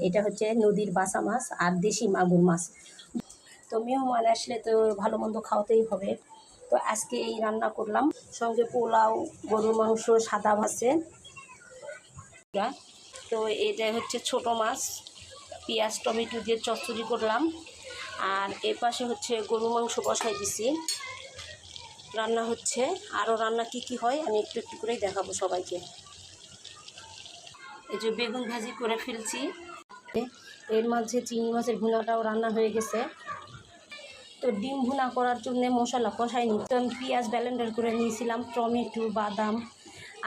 এটা হচ্ছে নদীর বাসা মাছ আর দেশি মাগুর মাছ। তো মেহমান আসলে তো ভালো মন্দ খাওয়াতেই হবে। তো আজকে এই রান্না করলাম, সঙ্গে পোলাও, গরুর মাংস, সাদা ভাজে। তো এটা হচ্ছে ছোট মাছ, পেঁয়াজ টমেটো দিয়ে চচ্চড়ি করলাম। আর এ পাশে হচ্ছে গরুর মাংস বসাই দিছি, রান্না হচ্ছে। আরও রান্না কি হয় আমি একটু একটু করেই দেখাবো সবাইকে। এই যে বেগুন ভাজি করে ফেলছি, এর মাঝে চিংড়ি মাছের ভুনাটাও রান্না হয়ে গেছে। তো ডিম ভুনা করার জন্য মশলা কষাই নিই। তো আমি পেঁয়াজ ব্লেন্ডার করে নিয়েছিলাম, টমেটো, বাদাম।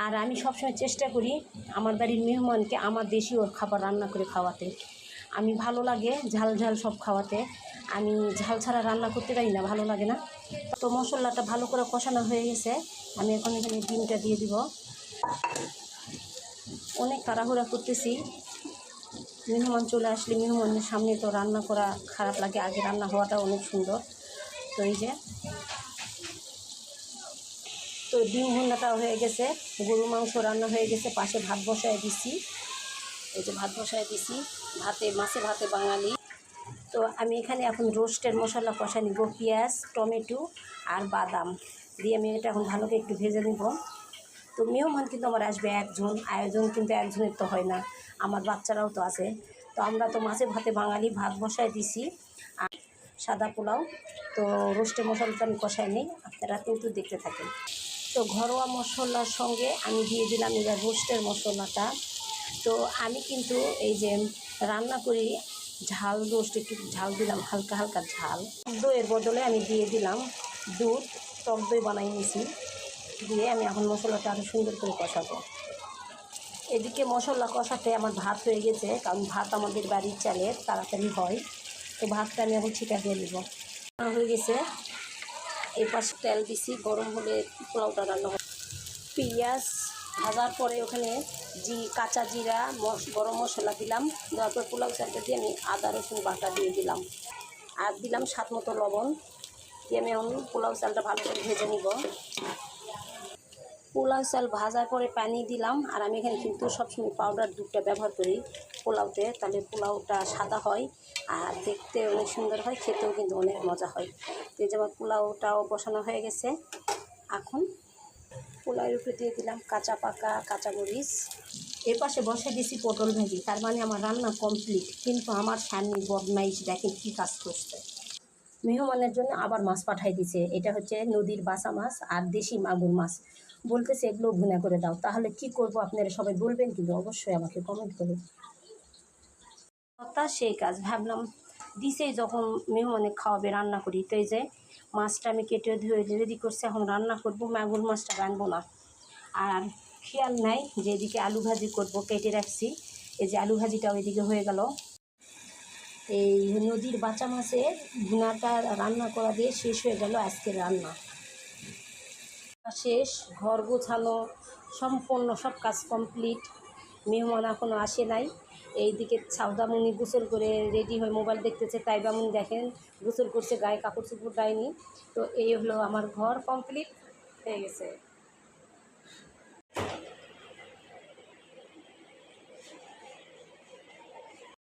আর আমি সবসময় চেষ্টা করি আমার বাড়ির মেহমানকে আমার দেশীয় খাবার রান্না করে খাওয়াতে। আমি ভালো লাগে ঝাল ঝাল সব খাওয়াতে। আমি ঝাল ছাড়া রান্না করতে পারি না, ভালো লাগে না। তো মশলাটা ভালো করে কষানো হয়ে গেছে, আমি এখন এখানে ডিমটা দিয়ে দিব। অনেক তাড়াহুড়া করতেছি, মেহমান চলে আসলে মেহমানের সামনে তো রান্না করা খারাপ লাগে, আগে রান্না হওয়াটা অনেক সুন্দর। তো এই যে তো ডিম ভুনাটাও হয়ে গেছে, গরু মাংস রান্না হয়ে গেছে, পাশে ভাত বসায় দিছি। এই যে ভাত বসায় দিছি, ভাতে মাছে ভাতে বাঙালি। তো আমি এখানে এখন রোস্টের মশলা কষা নিব, পেঁয়াজ টমেটো আর বাদাম দিয়ে আমি এটা এখন ভালো করে একটু ভেজে নিব। তো মেহমান কিন্তু আমার আসবে একজন, আয়োজন কিন্তু একজনের তো হয় না, আমার বাচ্চারাও তো আছে। তো আমরা তো মাছে ভাতে বাঙালি, ভাত বসায় দিছি আর সাদা পোলাও। তো রোস্টের মশলাটা আমি কষাই নিই, আপনারা কিন্তু দেখতে থাকেন। তো ঘরোয়া মশলার সঙ্গে আমি দিয়ে দিলাম এবার রোস্টের মশলাটা। তো আমি কিন্তু এই যে রান্না করি ঝাল রোস্ট, একটু ঝাল দিলাম, হালকা হালকা ঝাল। দইয়ের বদলে আমি দিয়ে দিলাম দুধ, টক দই বানাই নিয়েছি, দিয়ে আমি এখন মশলাটা আরও সুন্দর করে কষাবো। এদিকে মশলা কষাতে আমার ভাত হয়ে গেছে, কারণ ভাত আমাদের বাড়ির চালের, তাড়াতাড়ি হয়। তো ভাতটা আমি এখন ছিটা দিয়ে দিব। হয়ে গেছে, এই পাশে তেল দিছি, গরম হলে পোলাওটা রান্না হবে। পেঁয়াজ ভাজার পরে ওখানে কাঁচা জিরা, গরম মশলা দিলাম, দেওয়ার পর পোলাও চালটা দিয়ে আমি আদা রসুন বাটা দিয়ে দিলাম, আর দিলাম স্বাদ মতো লবণ দিয়ে আমি এখন পোলাও চালটা ভালো করে ভেজে নিব। পোলাও চাল ভাজার পরে পানি দিলাম, আর আমি এখানে কিন্তু সবসময় পাউডার দুধটা ব্যবহার করি পোলাওতে, তাহলে পোলাওটা সাদা হয় আর দেখতে অনেক সুন্দর হয়, খেতেও কিন্তু অনেক মজা হয়। তো এই যেমন পোলাওটাও বসানো হয়ে গেছে, এখন পোলাওয়ের উপরে দিয়ে দিলাম কাঁচা পাকা কাঁচামরিচ। এর পাশে বসে দিয়েছি পটল ভাজি, তার মানে আমার রান্না কমপ্লিট। কিন্তু আমার স্বামী বদমাইশ, দেখেন কী কাজ করছে। মেহমানের জন্য আবার মাছ পাঠাই দিছে, এটা হচ্ছে নদীর বাসা মাছ আর দেশি মাগুর মাছ। বলতেছে এগুলো ভুনা করে দাও। তাহলে কি করব আপনারা সবাই বলবেন কিন্তু অবশ্যই আমাকে কমেন্ট করুন। কথা সেই কাজ, ভাবলাম দিছেই যখন মেহমানে খাওয়াবে রান্না করি। তো এই যে মাছটা আমি কেটে ধুয়ে রেডি করছি, এখন রান্না করব। মাগুর মাছটা রানবো না, আর খেয়াল নাই যে এদিকে আলু ভাজি করব, কেটে রাখছি। এই যে আলু ভাজিটাও এদিকে হয়ে গেল। এই নদীর বাঁচা মাছের ভুনাটা রান্না করা দিয়ে শেষ হয়ে গেল আজকের রান্না। শেষ, ঘর গোছানো সম্পূর্ণ, সব কাজ কমপ্লিট। মেহমান এখনও আসে নাই। এইদিকে সাউদামণি গোসল করে রেডি হয়ে মোবাইল দেখতেছে, তাইবামণি দেখেন গোসল করছে, গায়ে কাপড় চোপড় দেয়নি। তো এই হলো আমার ঘর কমপ্লিট হয়ে গেছে।